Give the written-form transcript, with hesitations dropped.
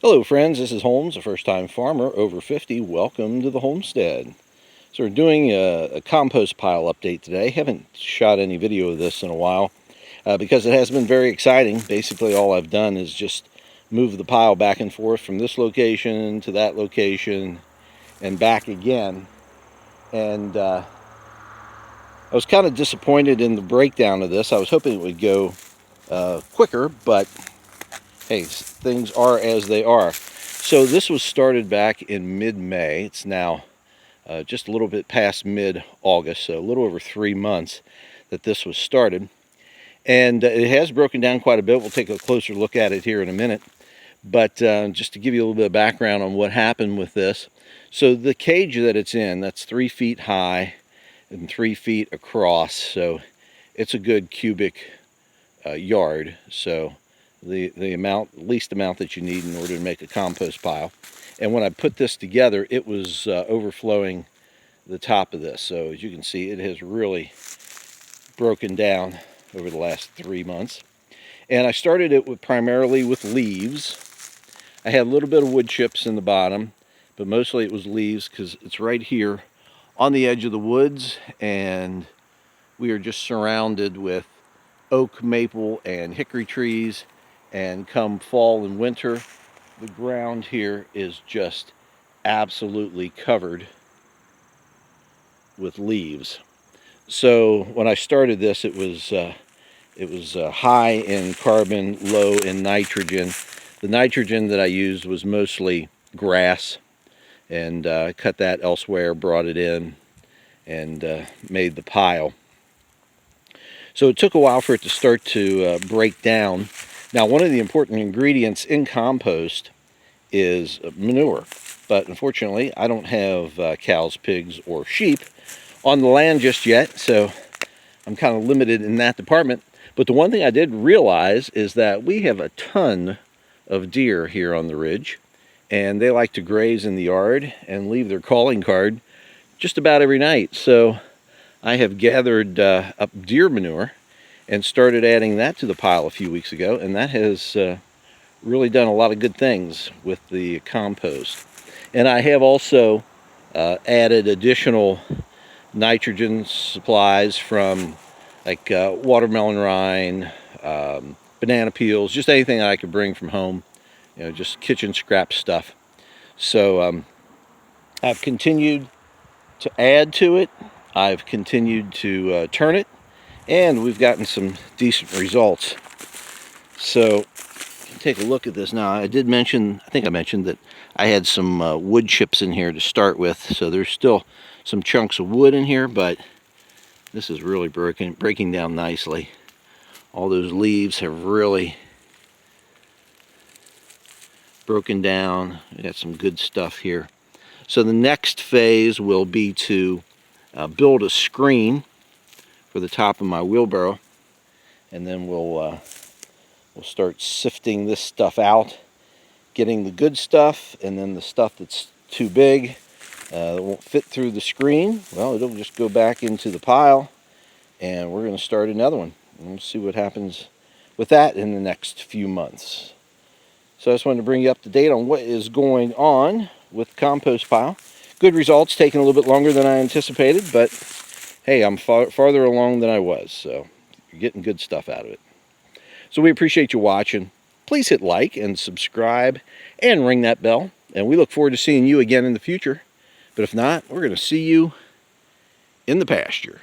Hello friends, this is Holmes, a first-time farmer over 50. Welcome to the homestead. So we're doing a compost pile update today. Haven't shot any video of this in a while because it has been very exciting. Basically all I've done is just move the pile back and forth from this location to that location and back again. And I was kind of disappointed in the breakdown of this. I was hoping it would go quicker, but hey, things are as they are. So this was started back in mid-May. It's now just a little bit past mid-August, so a little over 3 months that this was started. And it has broken down quite a bit. We'll take a closer look at it here in a minute. But just to give you a little bit of background on what happened with this. So the cage that it's in, that's 3 feet high and 3 feet across. So it's a good cubic yard. So the least amount that you need in order to make a compost pile. And when I put this together, it was overflowing the top of this. So as you can see, it has really broken down over the last 3 months. And I started it primarily with leaves. I had a little bit of wood chips in the bottom, but mostly it was leaves because it's right here on the edge of the woods, and we are just surrounded with oak, maple, and hickory trees. And come fall and winter, the ground here is just absolutely covered with leaves. So when I started this, it was high in carbon, low in nitrogen. The nitrogen that I used was mostly grass, and I cut that elsewhere, brought it in, and made the pile. So it took a while for it to start to break down. Now, one of the important ingredients in compost is manure, but unfortunately I don't have cows, pigs, or sheep on the land just yet, so I'm kind of limited in that department. But the one thing I did realize is that we have a ton of deer here on the ridge, and they like to graze in the yard and leave their calling card just about every night. So I have gathered up deer manure and started adding that to the pile a few weeks ago, and that has really done a lot of good things with the compost. And I have also added additional nitrogen supplies from like watermelon rind, banana peels, just anything that I could bring from home, just kitchen scrap stuff. So I've continued to add to it. I've continued to turn it, and we've gotten some decent results. So take a look at this now. I think I mentioned that I had some wood chips in here to start with, so there's still some chunks of wood in here, but this is really breaking down nicely. All those leaves have really broken down. We got some good stuff here. So the next phase will be to build a screen for the top of my wheelbarrow, and then we'll start sifting this stuff out, getting the good stuff, and then the stuff that's too big, that won't fit through the screen, well, it'll just go back into the pile, and we're going to start another one. And we'll see what happens with that in the next few months. So I just wanted to bring you up to date on what is going on with the compost pile. Good results, taking a little bit longer than I anticipated, but hey, I'm farther along than I was, so you're getting good stuff out of it. So we appreciate you watching. Please hit like and subscribe and ring that bell, and we look forward to seeing you again in the future. But if not, we're going to see you in the pasture.